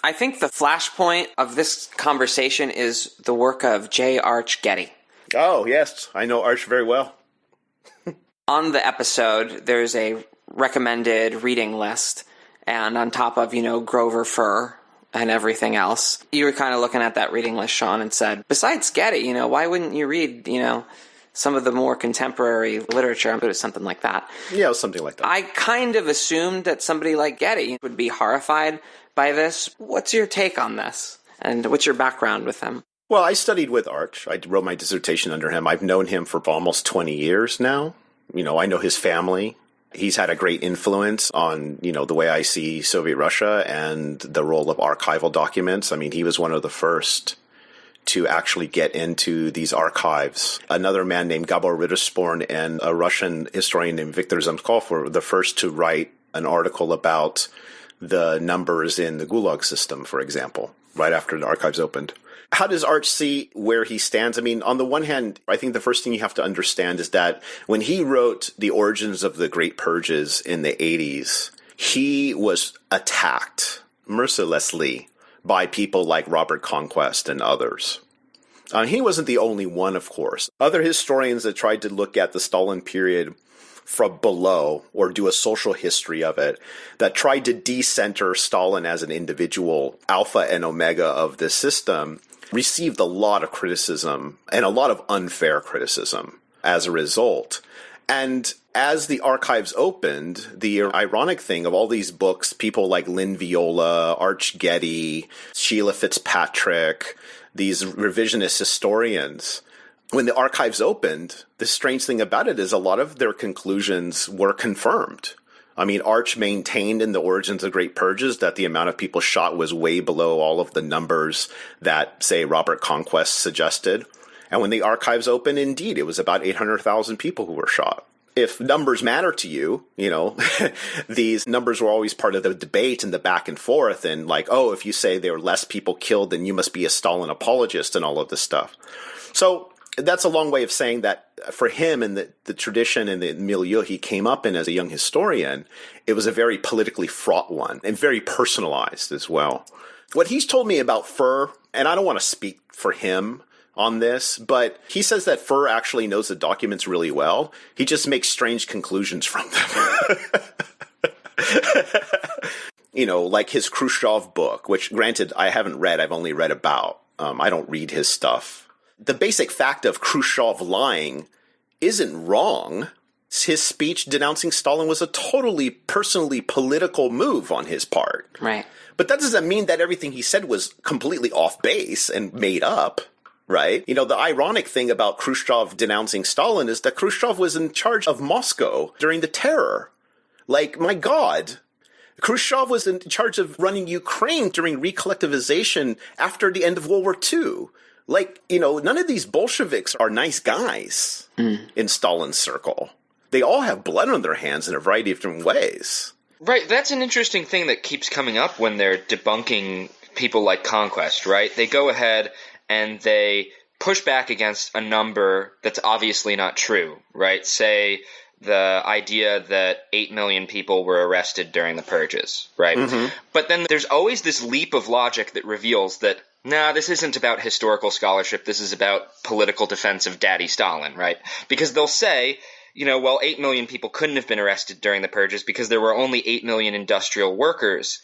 I think the flashpoint of this conversation is the work of J. Arch Getty. Oh, yes. I know Arch very well. On the episode, there's a recommended reading list, and on top of, Grover Furr and everything else, you were kind of looking at that reading list, Sean, and said, besides Getty, why wouldn't you read, some of the more contemporary literature? I'm good at something like that. Yeah, something like that. I kind of assumed that somebody like Getty would be horrified by this. What's your take on this? And what's your background with him? Well, I studied with Arch. I wrote my dissertation under him. I've known him for almost 20 years now. I know his family. He's had a great influence on, the way I see Soviet Russia and the role of archival documents. I mean, he was one of the first to actually get into these archives. Another man named Gabor Rittersporn and a Russian historian named Viktor Zamkov were the first to write an article about the numbers in the Gulag system, for example, right after the archives opened. How does Arch see where he stands? I mean, on the one hand, I think the first thing you have to understand is that when he wrote The Origins of the Great Purges in the 80s, he was attacked mercilessly by people like Robert Conquest and others. He wasn't the only one, of course. Other historians that tried to look at the Stalin period from below or do a social history of it, that tried to decenter Stalin as an individual alpha and omega of this system, received a lot of criticism and a lot of unfair criticism as a result. And as the archives opened, the ironic thing of all these books, people like Lynn Viola, Arch Getty, Sheila Fitzpatrick, these revisionist historians, when the archives opened, the strange thing about it is a lot of their conclusions were confirmed. I mean, Arch maintained in The Origins of Great Purges that the amount of people shot was way below all of the numbers that, say, Robert Conquest suggested. And when the archives opened, indeed, it was about 800,000 people who were shot. If numbers matter to you, these numbers were always part of the debate and the back and forth. And like, oh, if you say there were less people killed, then you must be a Stalin apologist and all of this stuff. So that's a long way of saying that for him and the tradition and the milieu he came up in as a young historian, it was a very politically fraught one and very personalized as well. What he's told me about Furr, and I don't want to speak for him on this, but he says that Furr actually knows the documents really well. He just makes strange conclusions from them. Like his Khrushchev book, which granted I haven't read, I've only read about. I don't read his stuff. The basic fact of Khrushchev lying isn't wrong. His speech denouncing Stalin was a totally personally political move on his part. Right. But that doesn't mean that everything he said was completely off base and made up, right? The ironic thing about Khrushchev denouncing Stalin is that Khrushchev was in charge of Moscow during the terror. Like, my God. Khrushchev was in charge of running Ukraine during recollectivization after the end of World War II. Like, none of these Bolsheviks are nice guys in Stalin's circle. They all have blood on their hands in a variety of different ways. Right, that's an interesting thing that keeps coming up when they're debunking people like Conquest, right? They go ahead and they push back against a number that's obviously not true, right? Say the idea that 8 million people were arrested during the purges, right? Mm-hmm. But then there's always this leap of logic that reveals that, this isn't about historical scholarship, this is about political defense of Daddy Stalin, right? Because they'll say, 8 million people couldn't have been arrested during the purges because there were only 8 million industrial workers.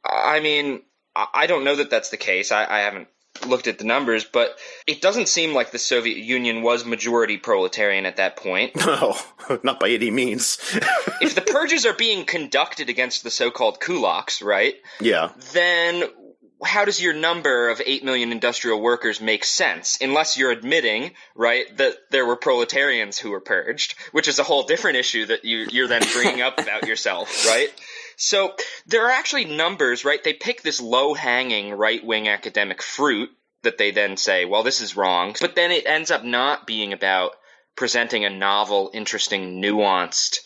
I mean, I don't know that that's the case. I haven't looked at the numbers, but it doesn't seem like the Soviet Union was majority proletarian at that point. No, not by any means. If the purges are being conducted against the so-called kulaks, right? Yeah. Then how does your number of 8 million industrial workers make sense? Unless you're admitting, right, that there were proletarians who were purged, which is a whole different issue that you're then bringing up about yourself, right? So there are actually numbers, right? They pick this low-hanging right-wing academic fruit that they then say, well, this is wrong. But then it ends up not being about presenting a novel, interesting, nuanced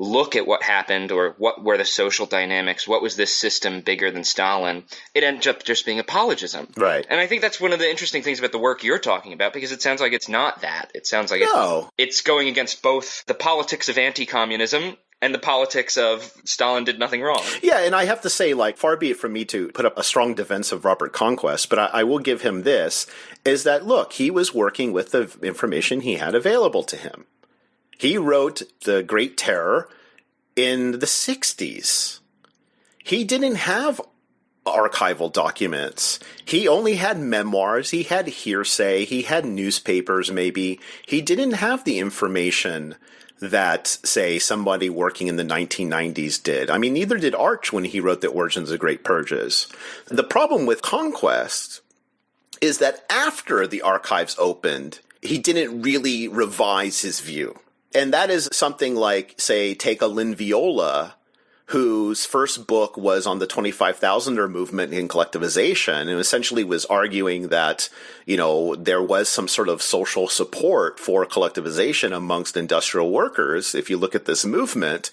look at what happened or what were the social dynamics, what was this system bigger than Stalin. It ends up just being apologism. Right. And I think that's one of the interesting things about the work you're talking about, because it sounds like it's not that. It sounds like it's going against both the politics of anti-communism and the politics of Stalin did nothing wrong. Yeah, and I have to say, like, far be it from me to put up a strong defense of Robert Conquest, but I will give him this, is that, look, he was working with the information he had available to him. He wrote The Great Terror in the 60s. He didn't have archival documents. He only had memoirs, he had hearsay, he had newspapers maybe. He didn't have the information that, say, somebody working in the 1990s did. I mean, neither did Arch when he wrote The Origins of Great Purges. The problem with Conquest is that after the archives opened, he didn't really revise his view. And that is something like, say, take a Lynn Viola, whose first book was on the 25,000er movement in collectivization, and essentially was arguing that, there was some sort of social support for collectivization amongst industrial workers, if you look at this movement.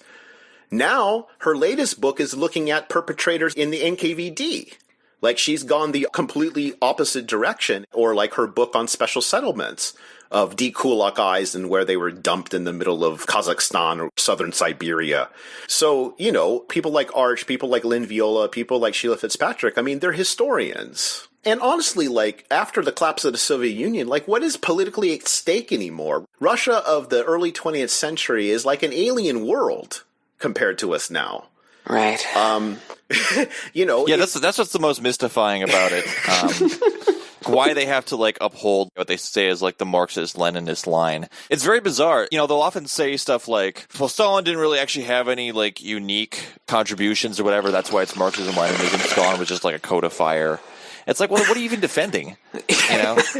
Now, her latest book is looking at perpetrators in the NKVD. Like, she's gone the completely opposite direction, or like her book on special settlements of dekulakized and where they were dumped in the middle of Kazakhstan or southern Siberia. So, people like Arch, people like Lynn Viola, people like Sheila Fitzpatrick, I mean, they're historians. And honestly, like, after the collapse of the Soviet Union, like, what is politically at stake anymore? Russia of the early 20th century is like an alien world compared to us now. Right. Yeah, that's what's the most mystifying about it. Why they have to, like, uphold what they say is, like, the Marxist-Leninist line. It's very bizarre. They'll often say stuff like, well, Stalin didn't really actually have any, like, unique contributions or whatever. That's why it's Marxism-Leninism. Stalin was just, like, a codifier. It's like, well, what are you even defending?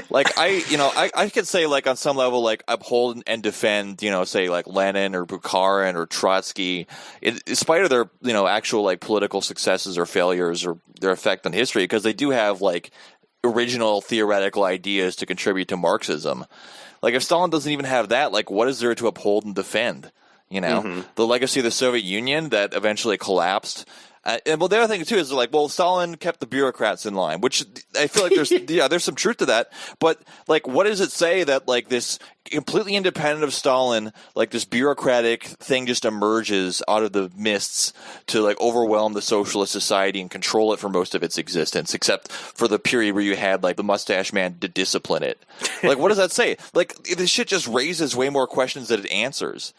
Like, I could say, like, on some level, like, uphold and defend, say, like, Lenin or Bukharin or Trotsky, in spite of their, actual, like, political successes or failures or their effect on history, because they do have, like, original theoretical ideas to contribute to Marxism. Like, if Stalin doesn't even have that, like, what is there to uphold and defend? The legacy of the Soviet Union that eventually collapsed. And well, the other thing too is like, well, Stalin kept the bureaucrats in line, which I feel like there's some truth to that. But like, what does it say that like this completely independent of Stalin, like this bureaucratic thing just emerges out of the mists to like overwhelm the socialist society and control it for most of its existence, except for the period where you had like the mustache man to discipline it. Like, what does that say? Like, this shit just raises way more questions than it answers.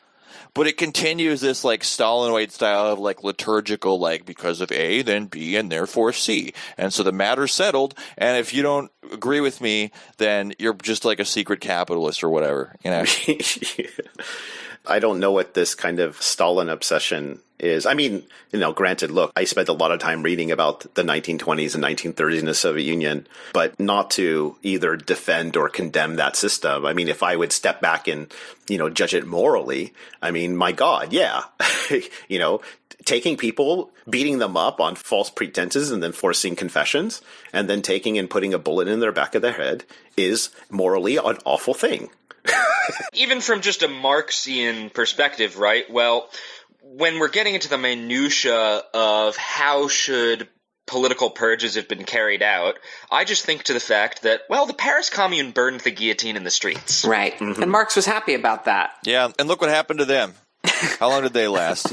But it continues this like Stalinoid style of like liturgical, like because of A, then B, and therefore C. And so the matter's settled. And if you don't agree with me, then you're just like a secret capitalist or whatever. I don't know what this kind of Stalin obsession is. I mean, granted, look, I spent a lot of time reading about the 1920s and 1930s in the Soviet Union, but not to either defend or condemn that system. I mean, if I would step back and, judge it morally, I mean, my God, yeah. Taking people, beating them up on false pretenses and then forcing confessions, and then taking and putting a bullet in their back of their head is morally an awful thing. Even from just a Marxian perspective, right? Well, when we're getting into the minutia of how should political purges have been carried out, I just think to the fact that, well, the Paris Commune burned the guillotine in the streets. Right. Mm-hmm. And Marx was happy about that. Yeah, and look what happened to them. How long did they last?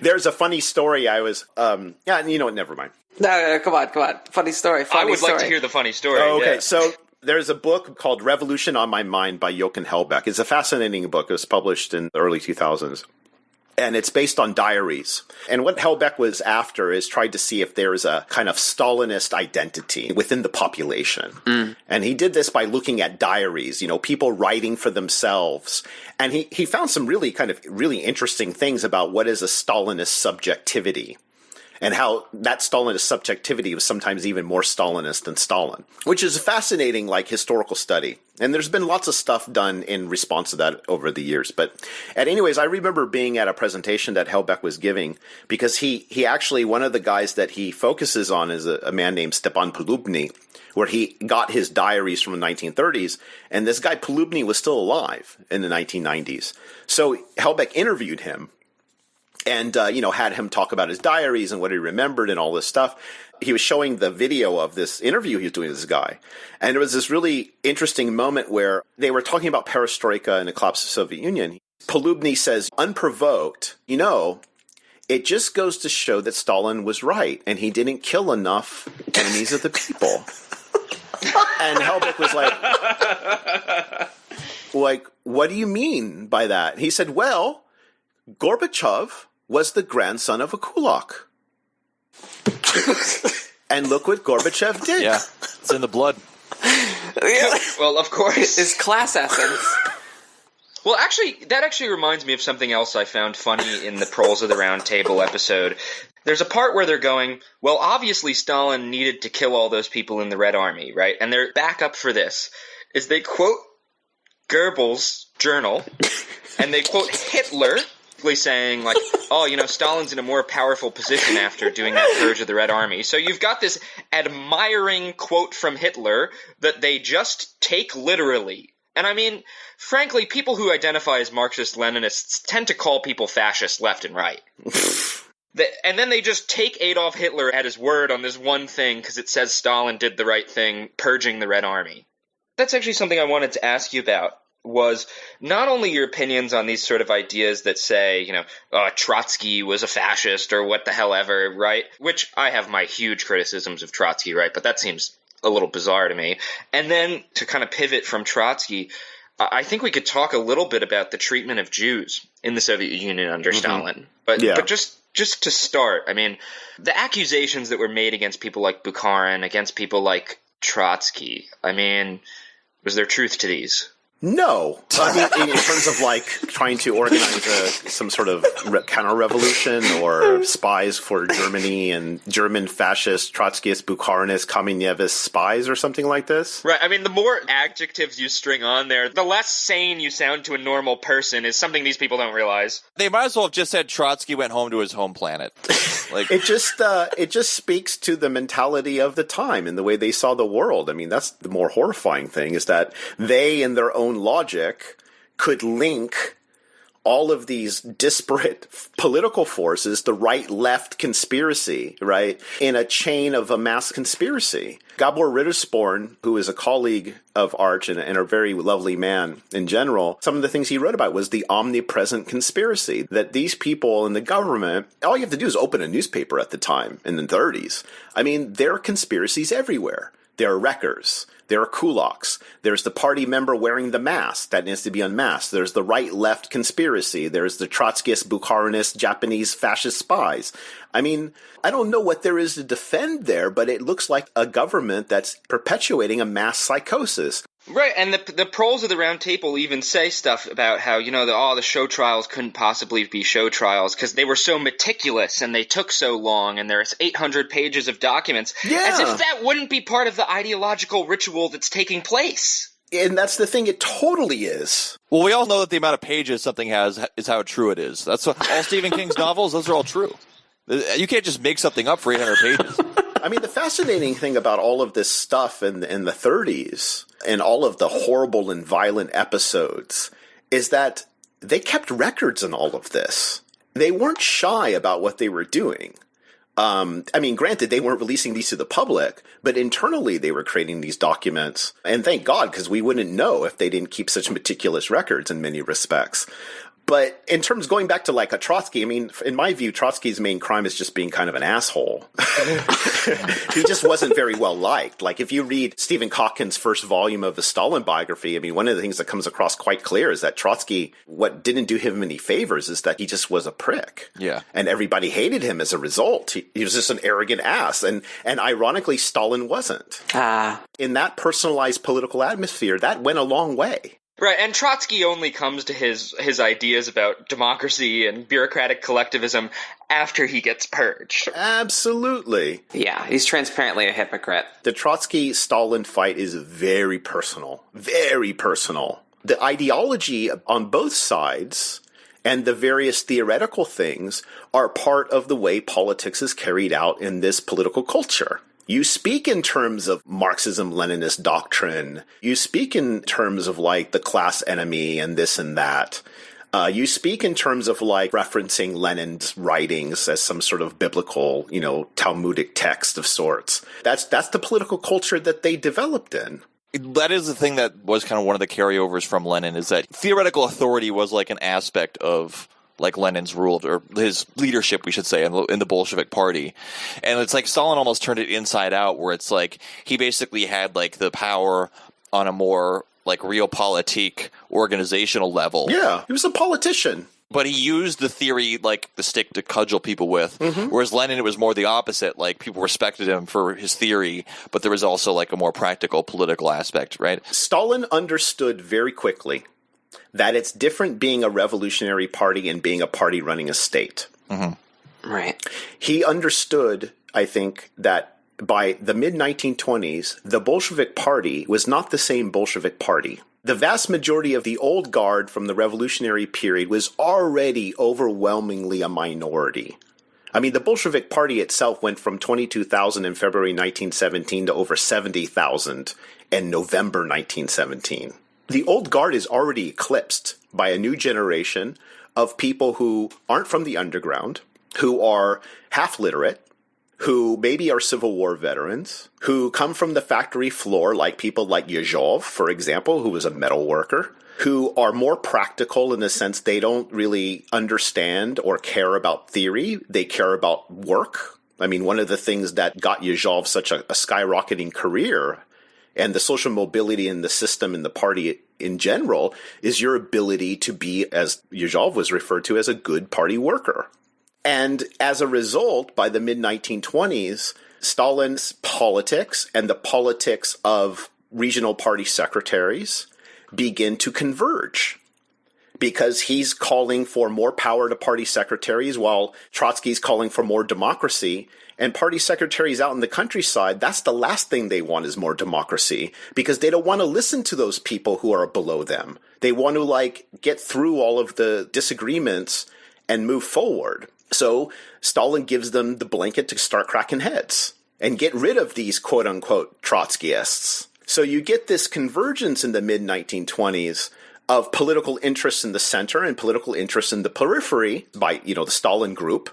There's a funny story I was, never mind. No, come on. Funny story. I would like to hear the funny story. Oh, okay, yeah. So there's a book called Revolution on My Mind by Jochen Hellbeck. It's a fascinating book. It was published in the early 2000s. And it's based on diaries. And what Hellbeck was after is tried to see if there is a kind of Stalinist identity within the population. Mm. And he did this by looking at diaries, people writing for themselves. And he found some really interesting things about what is a Stalinist subjectivity. And how that Stalinist subjectivity was sometimes even more Stalinist than Stalin, which is a fascinating, historical study. And there's been lots of stuff done in response to that over the years. But anyways, I remember being at a presentation that Hellbeck was giving because he actually, one of the guys that he focuses on is a man named Stepan Polubny, where he got his diaries from the 1930s. And this guy Polubny was still alive in the 1990s. So Hellbeck interviewed him. And, had him talk about his diaries and what he remembered and all this stuff. He was showing the video of this interview he was doing with this guy. And there was this really interesting moment where they were talking about perestroika and the collapse of the Soviet Union. Polubny says, unprovoked, it just goes to show that Stalin was right, and he didn't kill enough enemies of the people. And Helbig was like, what do you mean by that? He said, well, Gorbachev was the grandson of a kulak. And look what Gorbachev did. Yeah, it's in the blood. Well, of course. It's class essence. Well, that actually reminds me of something else I found funny in the Proles of the Round Table episode. There's a part where they're going, well, obviously Stalin needed to kill all those people in the Red Army, right? And their backup for this is they quote Goebbels' journal, and they quote Hitler, saying, like, Stalin's in a more powerful position after doing that purge of the Red Army. So you've got this admiring quote from Hitler that they just take literally. And I mean, frankly, people who identify as Marxist-Leninists tend to call people fascists left and right. And then they just take Adolf Hitler at his word on this one thing because it says Stalin did the right thing, purging the Red Army. That's actually something I wanted to ask you about, was not only your opinions on these sort of ideas that say, Trotsky was a fascist or what the hell ever, right? Which I have my huge criticisms of Trotsky, right? But that seems a little bizarre to me. And then to kind of pivot from Trotsky, I think we could talk a little bit about the treatment of Jews in the Soviet Union under Stalin. But just to start, I mean, the accusations that were made against people like Bukharin, against people like Trotsky, I mean, was there truth to these? No. I mean, in terms of trying to organize some sort of counter-revolution or spies for Germany and German fascist, Trotskyist, Bukharinist, Kamenevist spies or something like this? Right. I mean, the more adjectives you string on there, the less sane you sound to a normal person is something these people don't realize. They might as well have just said Trotsky went home to his home planet. It just speaks to the mentality of the time and the way they saw the world. I mean, that's the more horrifying thing, is that they, in their own logic, could link all of these disparate political forces, the right-left conspiracy, right, in a chain of a mass conspiracy. Gabor Rittersporn, who is a colleague of Arch and a very lovely man in general, some of the things he wrote about was the omnipresent conspiracy, that these people in the government, all you have to do is open a newspaper at the time, in the 30s. I mean, there are conspiracies everywhere. There are wreckers. There are kulaks. There's the party member wearing the mask that needs to be unmasked. There's the right-left conspiracy. There's the Trotskyist, Bukharinist, Japanese fascist spies. I mean, I don't know what there is to defend there, but it looks like a government that's perpetuating a mass psychosis. Right, and the Proles of the Round Table even say stuff about how, the show trials couldn't possibly be show trials because they were so meticulous and they took so long and there's 800 pages of documents. Yeah. As if that wouldn't be part of the ideological ritual that's taking place. And that's the thing, it totally is. Well, we all know that the amount of pages something has is how true it is. That's what, all Stephen King's novels, those are all true. You can't just make something up for 800 pages. I mean, the fascinating thing about all of this stuff in the 30s and all of the horrible and violent episodes is that they kept records in all of this. They weren't shy about what they were doing. I mean, granted, they weren't releasing these to the public, but internally they were creating these documents. And thank God, because we wouldn't know if they didn't keep such meticulous records in many respects. But in terms going back to a Trotsky, I mean, in my view, Trotsky's main crime is just being kind of an asshole. He just wasn't very well liked. If you read Stephen Cochrana's first volume of the Stalin biography, I mean, one of the things that comes across quite clear is that Trotsky, what didn't do him any favors is that he just was a prick. Yeah. And everybody hated him as a result. He was just an arrogant ass. And ironically, Stalin wasn't. In that personalized political atmosphere, that went a long way. Right, and Trotsky only comes to his ideas about democracy and bureaucratic collectivism after he gets purged. Absolutely. Yeah, he's transparently a hypocrite. The Trotsky-Stalin fight is very personal. Very personal. The ideology on both sides and the various theoretical things are part of the way politics is carried out in this political culture. You speak in terms of Marxism-Leninist doctrine. You speak in terms of the class enemy and this and that. You speak in terms of referencing Lenin's writings as some sort of biblical, Talmudic text of sorts. That's the political culture that they developed in. That is the thing that was kind of one of the carryovers from Lenin, is that theoretical authority was like an aspect of like Lenin's rule, or his leadership, we should say, in the Bolshevik party. And it's like Stalin almost turned it inside out, where it's like he basically had like the power on a more like realpolitik organizational level. Yeah, he was a politician. But he used the theory, like the stick, to cudgel people with. Mm-hmm. Whereas Lenin, it was more the opposite. Like, people respected him for his theory, but there was also like a more practical political aspect, right? Stalin understood very quickly that it's different being a revolutionary party and being a party running a state. Mm-hmm. Right. He understood, I think, that by the mid-1920s, the Bolshevik Party was not the same Bolshevik Party. The vast majority of the old guard from the revolutionary period was already overwhelmingly a minority. I mean, the Bolshevik Party itself went from 22,000 in February 1917 to over 70,000 in November 1917. The old guard is already eclipsed by a new generation of people who aren't from the underground, who are half-literate, who maybe are Civil War veterans, who come from the factory floor, like people like Yezhov, for example, who was a metal worker, who are more practical in the sense they don't really understand or care about theory. They care about work. I mean, one of the things that got Yezhov such a skyrocketing career, and the social mobility in the system and the party in general, is your ability to be, as Yezhov was referred to, as a good party worker. And as a result, by the mid-1920s, Stalin's politics and the politics of regional party secretaries begin to converge, because he's calling for more power to party secretaries while Trotsky's calling for more democracy. And party secretaries out in the countryside, that's the last thing they want, is more democracy, because they don't want to listen to those people who are below them. They want to get through all of the disagreements and move forward. So Stalin gives them the blanket to start cracking heads and get rid of these quote-unquote Trotskyists. So you get this convergence in the mid-1920s of political interests in the center and political interests in the periphery by, the Stalin group,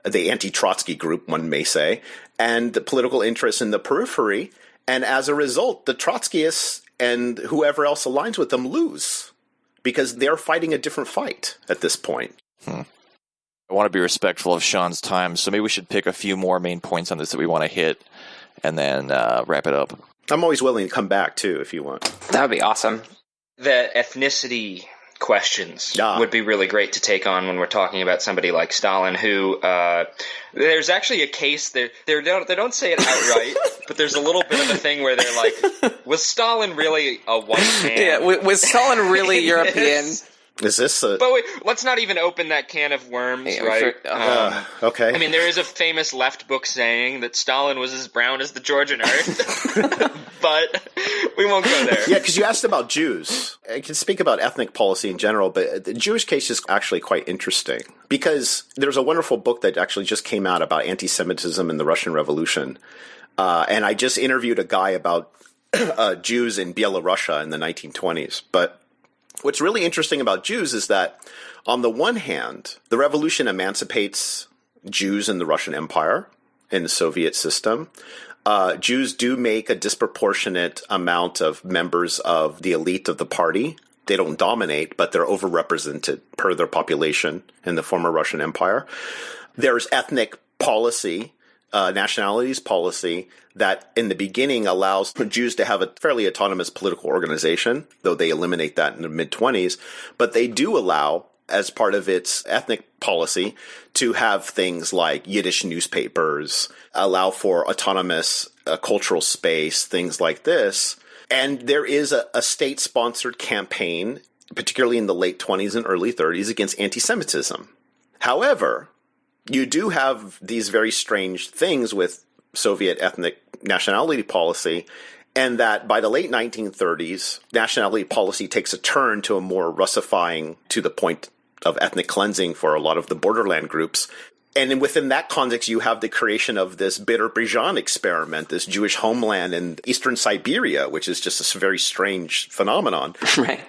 the anti-Trotsky group, one may say, and the political interests in the periphery. And as a result, the Trotskyists and whoever else aligns with them lose, because they're fighting a different fight at this point. I want to be respectful of Sean's time, so maybe we should pick a few more main points on this that we want to hit, and then wrap it up. I'm always willing to come back, too, if you want. That would be awesome. The ethnicity questions would be really great to take on when we're talking about somebody like Stalin, who there's actually a case there. They don't say it outright, but there's a little bit of a thing where they're like, was Stalin really a white man? Yeah, was Stalin really European? Is this a... But wait, let's not even open that can of worms, right? Okay. I mean, there is a famous left book saying that Stalin was as brown as the Georgian earth, but we won't go there. Yeah, because you asked about Jews. I can speak about ethnic policy in general, but the Jewish case is actually quite interesting, because there's a wonderful book that actually just came out about anti-Semitism in the Russian Revolution. And I just interviewed a guy about Jews in Belarusia in the 1920s, but what's really interesting about Jews is that, on the one hand, the revolution emancipates Jews in the Russian Empire, in the Soviet system. Jews do make a disproportionate amount of members of the elite of the party. They don't dominate, but they're overrepresented per their population in the former Russian Empire. There's ethnic policy, nationalities policy, that in the beginning allows Jews to have a fairly autonomous political organization, though they eliminate that in the mid-20s. But they do allow, as part of its ethnic policy, to have things like Yiddish newspapers, allow for autonomous cultural space, things like this. And there is a state-sponsored campaign, particularly in the late 20s and early 30s, against anti-Semitism. However, you do have these very strange things with Soviet ethnic nationality policy, and that by the late 1930s, nationality policy takes a turn to a more Russifying, to the point of ethnic cleansing for a lot of the borderland groups. And within that context, you have the creation of this Bitter-Brjan experiment, this Jewish homeland in eastern Siberia, which is just a very strange phenomenon. Right.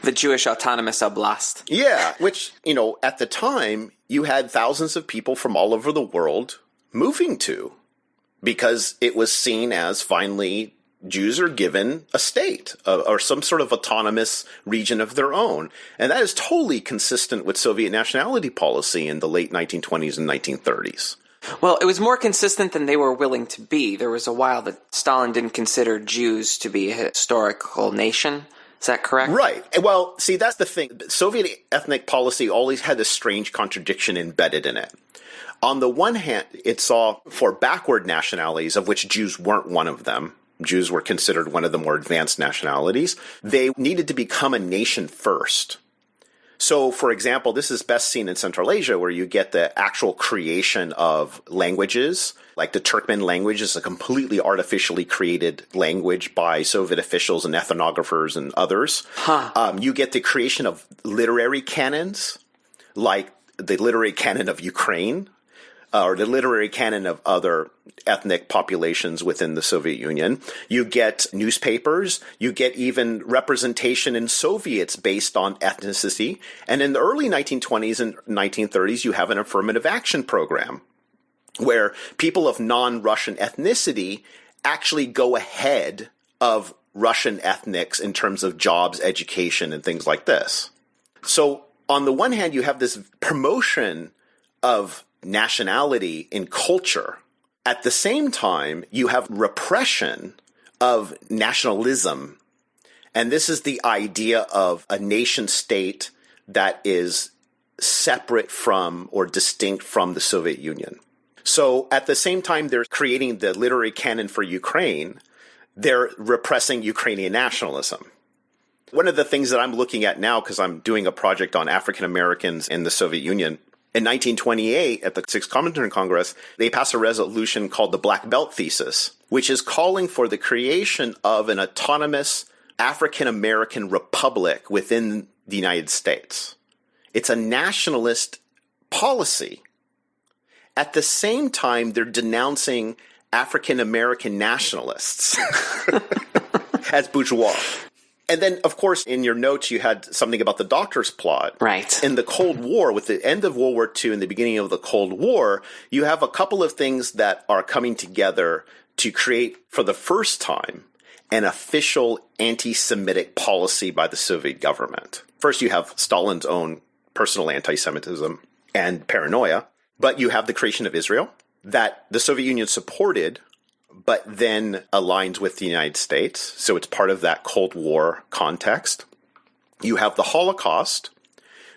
The Jewish Autonomous Oblast. Yeah, which, at the time, you had thousands of people from all over the world moving to, because it was seen as finally Jews are given a state or some sort of autonomous region of their own. And that is totally consistent with Soviet nationality policy in the late 1920s and 1930s. Well, it was more consistent than they were willing to be. There was a while that Stalin didn't consider Jews to be a historical nation. Is that correct? Right. Well, see, that's the thing. Soviet ethnic policy always had this strange contradiction embedded in it. On the one hand, it saw for backward nationalities, of which Jews weren't one of them, Jews were considered one of the more advanced nationalities, they needed to become a nation first. So, for example, this is best seen in Central Asia, where you get the actual creation of languages. Like the Turkmen language is a completely artificially created language by Soviet officials and ethnographers and others. You get the creation of literary canons, like the literary canon of Ukraine, or the literary canon of other ethnic populations within the Soviet Union. You get newspapers. You get even representation in Soviets based on ethnicity. And in the early 1920s and 1930s, you have an affirmative action program where people of non-Russian ethnicity actually go ahead of Russian ethnics in terms of jobs, education, and things like this. So on the one hand, you have this promotion of nationality in culture. At the same time, you have repression of nationalism. And this is the idea of a nation state that is separate from or distinct from the Soviet Union. So at the same time they're creating the literary canon for Ukraine, they're repressing Ukrainian nationalism. One of the things that I'm looking at now, because I'm doing a project on African Americans in the Soviet Union, in 1928, at the Sixth Comintern Congress, they passed a resolution called the Black Belt Thesis, which is calling for the creation of an autonomous African American republic within the United States. It's a nationalist policy. At the same time, they're denouncing African American nationalists as bourgeois. And then, of course, in your notes, you had something about the doctor's plot. Right. In the Cold War, with the end of World War II and the beginning of the Cold War, you have a couple of things that are coming together to create, for the first time, an official anti-Semitic policy by the Soviet government. First, you have Stalin's own personal anti-Semitism and paranoia, but you have the creation of Israel that the Soviet Union supported, but then aligns with the United States. So it's part of that Cold War context. You have the Holocaust,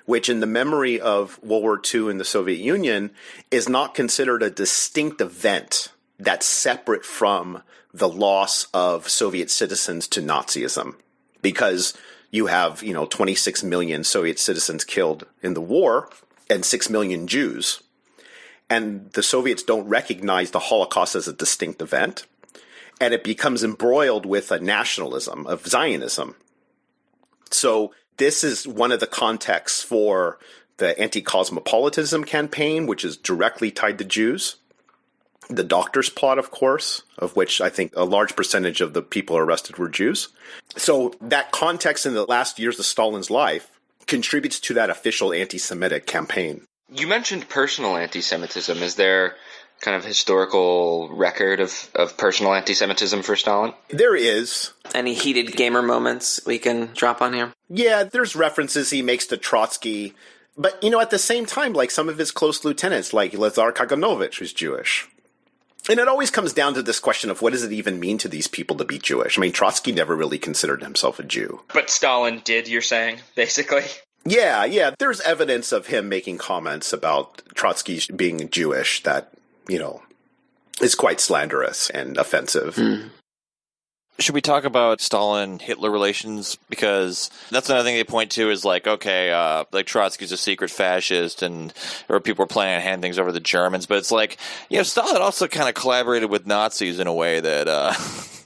which in the memory of World War II in the Soviet Union is not considered a distinct event that's separate from the loss of Soviet citizens to Nazism. Because you have, 26 million Soviet citizens killed in the war and 6 million Jews. And the Soviets don't recognize the Holocaust as a distinct event. And it becomes embroiled with a nationalism of Zionism. So this is one of the contexts for the anti-cosmopolitanism campaign, which is directly tied to Jews. The doctor's plot, of course, of which I think a large percentage of the people arrested were Jews. So that context in the last years of Stalin's life contributes to that official anti-Semitic campaign. You mentioned personal anti-Semitism. Is there kind of historical record of personal anti-Semitism for Stalin? There is. Any heated gamer moments we can drop on here? Yeah, there's references he makes to Trotsky. But, at the same time, like some of his close lieutenants, like Lazar Kaganovich, who's Jewish. And it always comes down to this question of what does it even mean to these people to be Jewish? I mean, Trotsky never really considered himself a Jew. But Stalin did, you're saying, basically? Yeah. There's evidence of him making comments about Trotsky being Jewish that, is quite slanderous and offensive. Should we talk about Stalin-Hitler relations? Because that's another thing they point to is like, okay, like Trotsky's a secret fascist or people are planning on handing things over to the Germans. But it's like, Stalin also kind of collaborated with Nazis in a way that,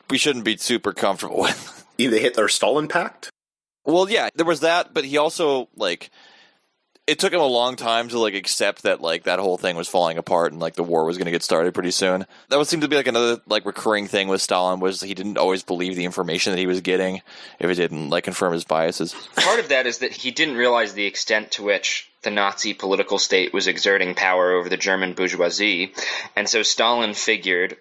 we shouldn't be super comfortable with. The Hitler-Stalin pact? Well, yeah, there was that, but he also, it took him a long time to, accept that, that whole thing was falling apart and, the war was going to get started pretty soon. That would seem to be, another, recurring thing with Stalin was he didn't always believe the information that he was getting if it didn't, confirm his biases. Part of that is that he didn't realize the extent to which the Nazi political state was exerting power over the German bourgeoisie, and so Stalin figured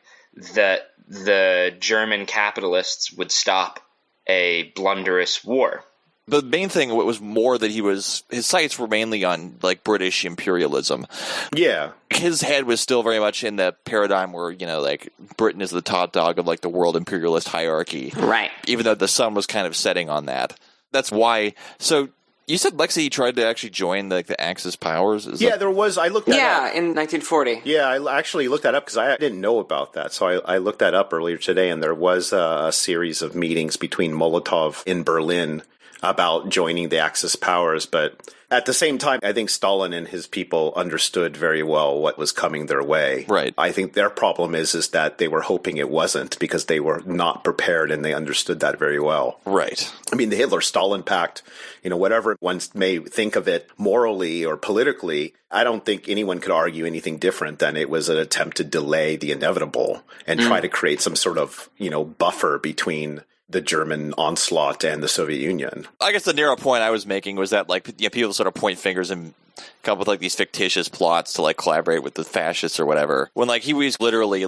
that the German capitalists would stop a blunderous war. The main thing was more that his sights were mainly on like British imperialism. Yeah. His head was still very much in the paradigm where, like Britain is the top dog of like the world imperialist hierarchy. Right. Even though the sun was kind of setting on that. That's why. So you said, Lexi, tried to actually join the Axis powers? There was. I looked that up. Yeah, in 1940. Yeah, I actually looked that up because I didn't know about that. So I looked that up earlier today, and there was a series of meetings between Molotov in Berlin about joining the Axis powers. But at the same time, I think Stalin and his people understood very well what was coming their way. Right. I think their problem is that they were hoping it wasn't because they were not prepared, and they understood that very well. Right. I mean, the Hitler-Stalin pact, whatever one may think of it morally or politically, I don't think anyone could argue anything different than it was an attempt to delay the inevitable and try to create some sort of, buffer between the German onslaught and the Soviet Union. I guess the narrow point I was making was that people sort of point fingers and come up with these fictitious plots to collaborate with the fascists or whatever. When he was literally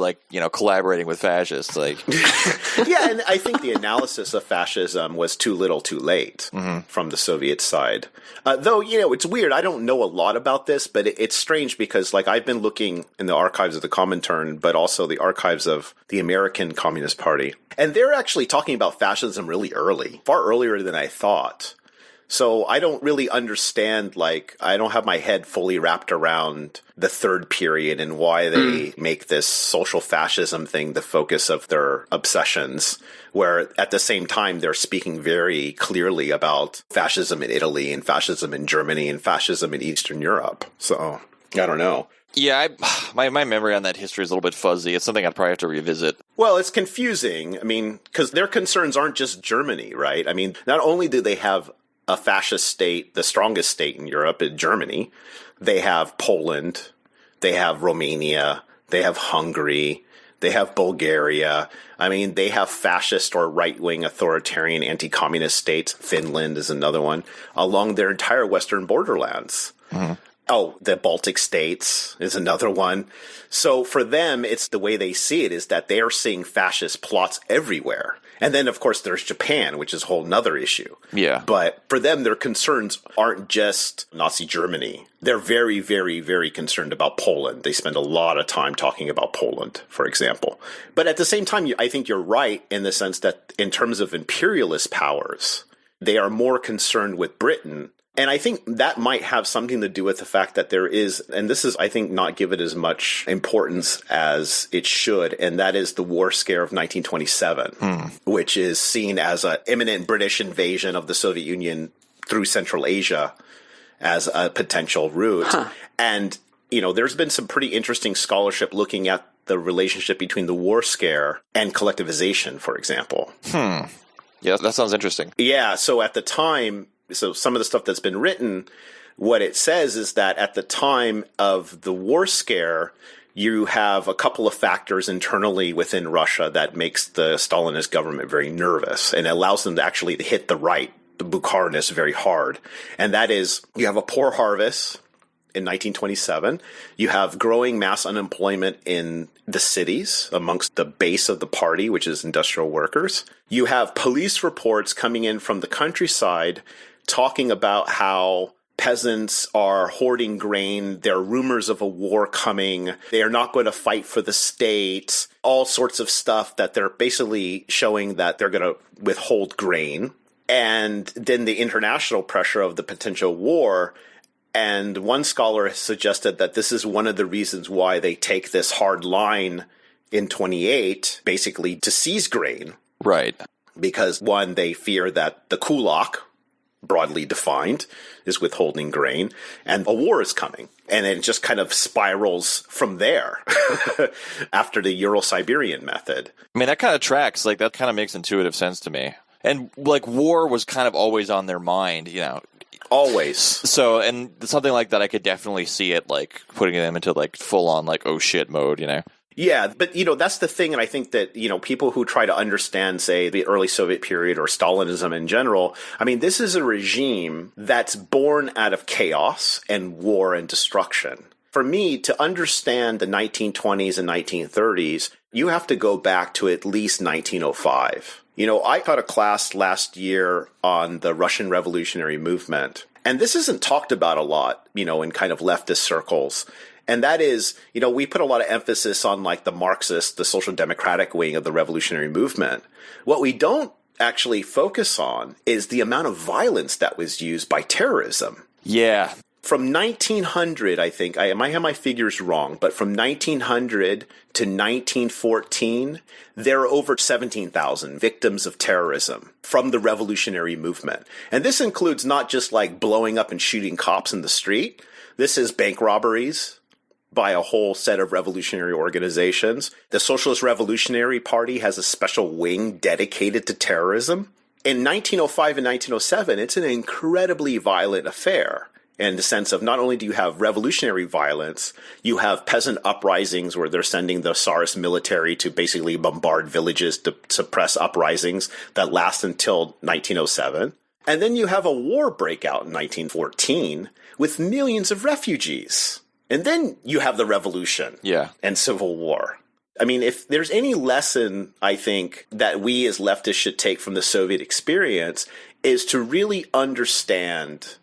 collaborating with fascists. Yeah, and I think the analysis of fascism was too little, too late from the Soviet side. Though it's weird. I don't know a lot about this, but it's strange because I've been looking in the archives of the Comintern, but also the archives of the American Communist Party, and they're actually talking about fascism really early, far earlier than I thought. So I don't really understand, I don't have my head fully wrapped around the third period and why they make this social fascism thing the focus of their obsessions, where at the same time they're speaking very clearly about fascism in Italy and fascism in Germany and fascism in Eastern Europe. So I don't know. Yeah, my memory on that history is a little bit fuzzy. It's something I'd probably have to revisit. Well, it's confusing. I mean, because their concerns aren't just Germany, right? I mean, not only do they have a fascist state, the strongest state in Europe, in Germany, they have Poland, they have Romania, they have Hungary, they have Bulgaria. I mean, they have fascist or right-wing authoritarian anti-communist states. Finland is another one, along their entire western borderlands. Mm-hmm. Oh, the Baltic states is another one. So for them, it's the way they see it is that they are seeing fascist plots everywhere. And then, of course, there's Japan, which is a whole nother issue. Yeah. But for them, their concerns aren't just Nazi Germany. They're very, very, very concerned about Poland. They spend a lot of time talking about Poland, for example. But at the same time, I think you're right in the sense that in terms of imperialist powers, they are more concerned with Britain. And I think that might have something to do with the fact that there is, and this is, I think, not given as much importance as it should, and that is the war scare of 1927, which is seen as an imminent British invasion of the Soviet Union through Central Asia as a potential route. And, there's been some pretty interesting scholarship looking at the relationship between the war scare and collectivization, for example. Yeah, that sounds interesting. Yeah, so at the time, so some of the stuff that's been written, what it says is that at the time of the war scare, you have a couple of factors internally within Russia that makes the Stalinist government very nervous and allows them to actually hit the right, the Bukharinists, very hard. And that is, you have a poor harvest in 1927. You have growing mass unemployment in the cities amongst the base of the party, which is industrial workers. You have police reports coming in from the countryside talking about how peasants are hoarding grain. There are rumors of a war coming. They are not going to fight for the state. All sorts of stuff that they're basically showing that they're going to withhold grain. And then the international pressure of the potential war. And one scholar has suggested that this is one of the reasons why they take this hard line in 28, basically to seize grain. Right. Because, one, they fear that the kulak, broadly defined, is withholding grain, and a war is coming. And it just kind of spirals from there after the Ural-Siberian method. I mean, that kind of tracks. That kind of makes intuitive sense to me. And, war was kind of always on their mind, Always. So, and something like that, I could definitely see it, putting them into, full-on, oh shit mode, Yeah, but, that's the thing, and I think that, people who try to understand, say, the early Soviet period or Stalinism in general, I mean, this is a regime that's born out of chaos and war and destruction. For me, to understand the 1920s and 1930s, you have to go back to at least 1905. I taught a class last year on the Russian Revolutionary Movement. And this isn't talked about a lot, in kind of leftist circles. And that is, we put a lot of emphasis on like the Marxist, the social democratic wing of the revolutionary movement. What we don't actually focus on is the amount of violence that was used by terrorism. Yeah. From 1900, I think, I might have my figures wrong, but from 1900 to 1914, there are over 17,000 victims of terrorism from the revolutionary movement. And this includes not just like blowing up and shooting cops in the street. This is bank robberies by a whole set of revolutionary organizations. The Socialist Revolutionary Party has a special wing dedicated to terrorism. In 1905 and 1907, it's an incredibly violent affair. In the sense of not only do you have revolutionary violence, you have peasant uprisings where they're sending the Tsarist military to basically bombard villages to suppress uprisings that last until 1907. And then you have a war breakout in 1914 with millions of refugees. And then you have the revolution and civil war. I mean, if there's any lesson, I think, that we as leftists should take from the Soviet experience is to really understand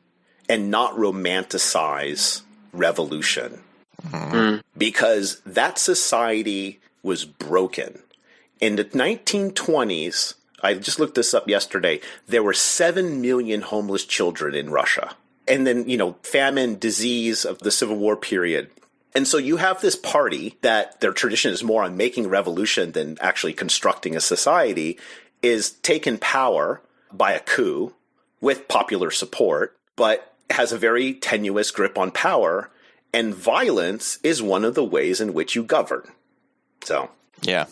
and not romanticize revolution. Mm-hmm. Because that society was broken. In the 1920s, I just looked this up yesterday, there were 7 million homeless children in Russia. And then, famine, disease of the Civil War period. And so you have this party that their tradition is more on making revolution than actually constructing a society, is taken power by a coup with popular support, but has a very tenuous grip on power, and violence is one of the ways in which you govern. So. Yeah.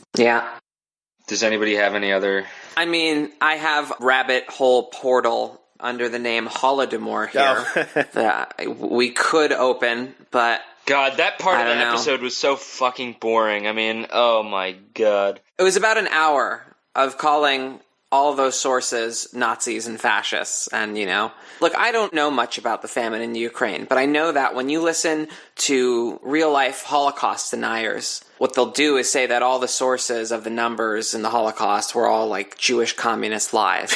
Does anybody have any other? I mean, I have rabbit hole portal under the name Holodomor here that we could open, but God, that part of the episode was so fucking boring. I mean, oh my God. It was about an hour of calling all those sources Nazis and fascists. And, look, I don't know much about the famine in Ukraine, but I know that when you listen to real-life Holocaust deniers, what they'll do is say that all the sources of the numbers in the Holocaust were all like Jewish communist lies.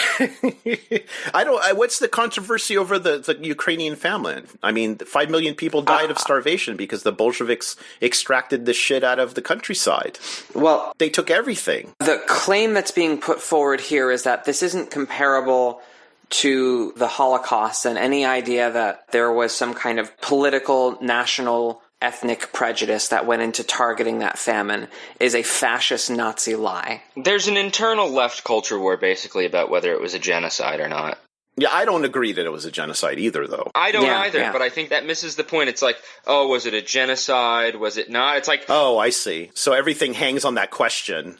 What's the controversy over the Ukrainian famine? I mean, 5 million people died of starvation because the Bolsheviks extracted the shit out of the countryside. Well, they took everything. The claim that's being put forward here is that this isn't comparable to the Holocaust, and any idea that there was some kind of political, national, ethnic prejudice that went into targeting that famine is a fascist Nazi lie. There's an internal left culture war basically about whether it was a genocide or not. Yeah, I don't agree that it was a genocide either, though. I don't either, but I think that misses the point. It's like, oh, was it a genocide? Was it not? It's like... Oh, I see. So everything hangs on that question.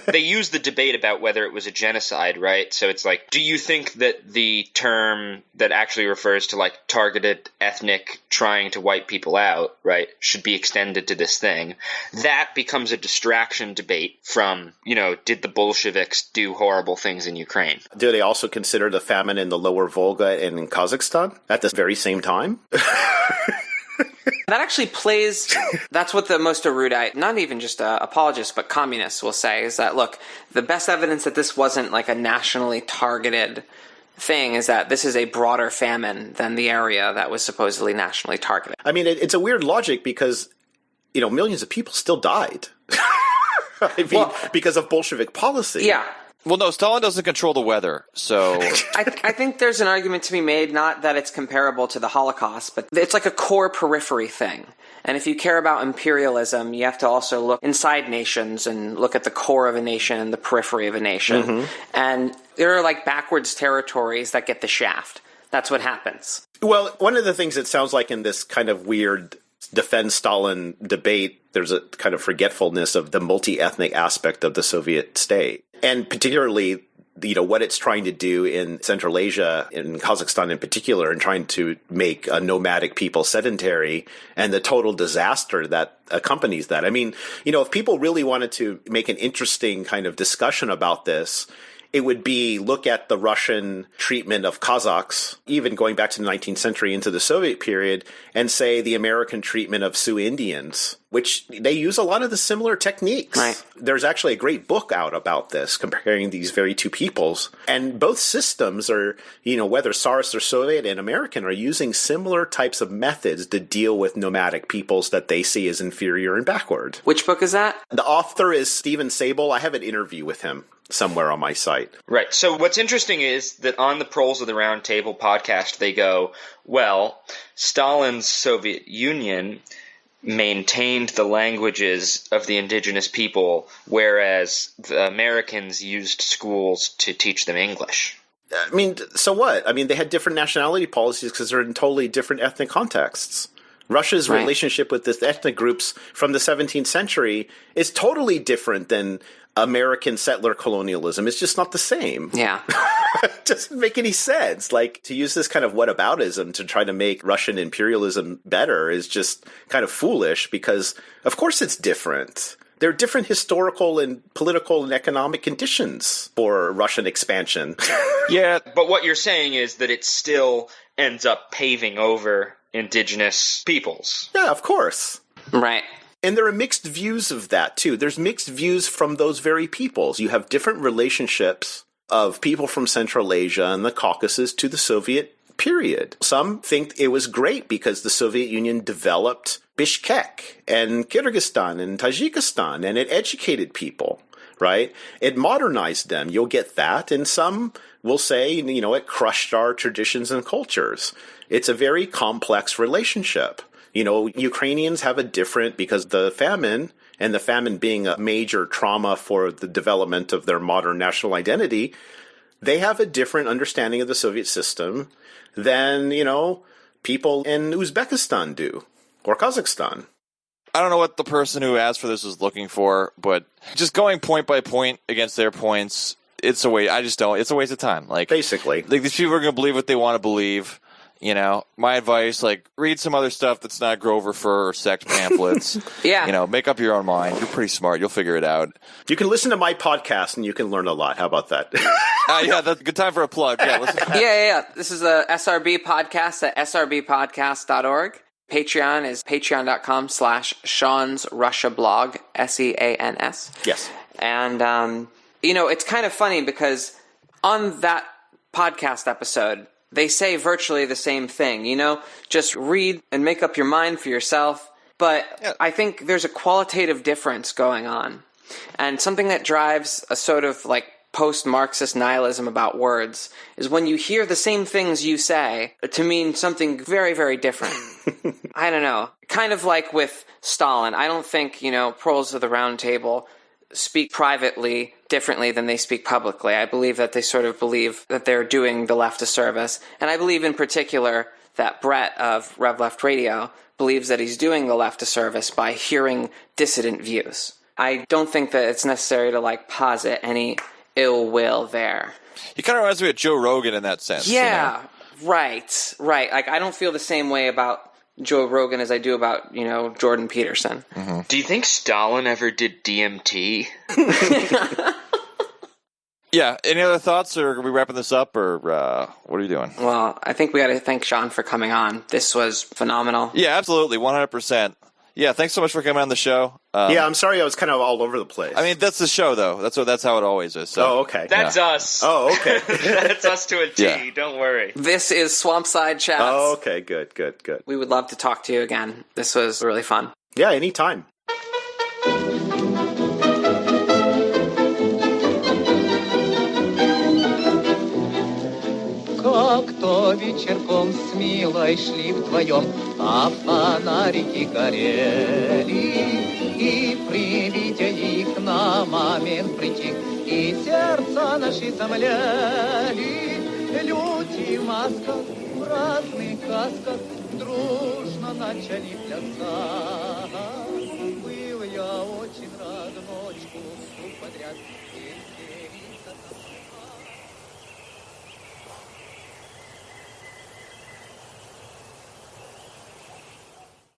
They use the debate about whether it was a genocide, right? So it's like, do you think that the term that actually refers to, like, targeted ethnic trying to wipe people out, right, should be extended to this thing? That becomes a distraction debate from, did the Bolsheviks do horrible things in Ukraine? Do they also consider the famine in the lower Volga and in Kazakhstan at the very same time? That actually plays, that's what the most erudite, not even just apologists, but communists will say, is that, look, the best evidence that this wasn't like a nationally targeted thing is that this is a broader famine than the area that was supposedly nationally targeted. I mean, it's a weird logic because, millions of people still died. Because of Bolshevik policy. Yeah. Well, no, Stalin doesn't control the weather, so... I think there's an argument to be made, not that it's comparable to the Holocaust, but it's like a core periphery thing. And if you care about imperialism, you have to also look inside nations and look at the core of a nation and the periphery of a nation. Mm-hmm. And there are like backwards territories that get the shaft. That's what happens. Well, one of the things it sounds like in this kind of weird defend Stalin debate, there's a kind of forgetfulness of the multi-ethnic aspect of the Soviet state. And particularly, what it's trying to do in Central Asia, in Kazakhstan in particular, and trying to make a nomadic people sedentary, and the total disaster that accompanies that. I mean, if people really wanted to make an interesting kind of discussion about this, it would be look at the Russian treatment of Kazakhs, even going back to the 19th century into the Soviet period, and say the American treatment of Sioux Indians, which they use a lot of the similar techniques. Right. There's actually a great book out about this, comparing these very two peoples. And both systems are, whether Tsarist or Soviet and American, are using similar types of methods to deal with nomadic peoples that they see as inferior and backward. Which book is that? The author is Stephen Sable. I have an interview with him somewhere on my site. Right. So what's interesting is that on the Proles of the Round Table podcast, they go, well, Stalin's Soviet Union maintained the languages of the indigenous people, whereas the Americans used schools to teach them English. I mean, so what? I mean, they had different nationality policies because they're in totally different ethnic contexts. Russia's relationship with the ethnic groups from the 17th century is totally different than American settler colonialism. It's just not the same. Yeah. It doesn't make any sense. Like, to use this kind of whataboutism to try to make Russian imperialism better is just kind of foolish because, of course, it's different. There are different historical and political and economic conditions for Russian expansion. Yeah, but what you're saying is that it still ends up paving over indigenous peoples. Yeah, of course. Right. And there are mixed views of that, too. There's mixed views from those very peoples. You have different relationships of people from Central Asia and the Caucasus to the Soviet period. Some think it was great because the Soviet Union developed Bishkek and Kyrgyzstan and Tajikistan, and it educated people, right? It modernized them. You'll get that. And some will say, it crushed our traditions and cultures. It's a very complex relationship. Ukrainians have a different, because the famine, and the famine being a major trauma for the development of their modern national identity, they have a different understanding of the Soviet system than, people in Uzbekistan do, or Kazakhstan. I don't know what the person who asked for this was looking for, but just going point by point against their points, it's a waste. It's a waste of time. Basically. These people are going to believe what they want to believe. My advice, read some other stuff that's not Grover Fur or sex pamphlets. Yeah. Make up your own mind. You're pretty smart. You'll figure it out. You can listen to my podcast and you can learn a lot. How about that? Yeah, that's a good time for a plug. Yeah, listen. Yeah. This is a SRB podcast at srbpodcast.org. Patreon is patreon.com/Sean's Russia blog, SEANS. Yes. And, it's kind of funny because on that podcast episode, they say virtually the same thing, just read and make up your mind for yourself. But yeah. I think there's a qualitative difference going on. And something that drives a sort of post-Marxist nihilism about words is when you hear the same things you say to mean something very, very different. I don't know. Kind of like with Stalin. I don't think, Proles of the Round Table speak privately differently than they speak publicly. I believe that they sort of believe that they're doing the left a service. And I believe in particular that Breht of Rev Left Radio believes that he's doing the left a service by hearing dissident views. I don't think that it's necessary to posit any ill will there. He kind of reminds me of Joe Rogan in that sense. Yeah, right. I don't feel the same way about Joe Rogan as I do about, Jordan Peterson. Mm-hmm. Do you think Stalin ever did DMT? Yeah. Any other thoughts, or are we wrapping this up, or what are you doing? Well, I think we got to thank Sean for coming on. This was phenomenal. Yeah, absolutely. 100%. Yeah, thanks so much for coming on the show. I'm sorry I was kind of all over the place. I mean, that's the show, though. That's how it always is. So. Oh, okay. That's us. Oh, okay. That's us to a T. Yeah. Don't worry. This is Swampside Chats. Oh, okay. Good. We would love to talk to you again. This was really fun. Yeah, anytime. Как-то вечерком с милой шли вдвоем, а фонарики горели. И при виде их на момент притих, и сердца наши замляли. Люди в масках, в разных касках дружно начали плясать.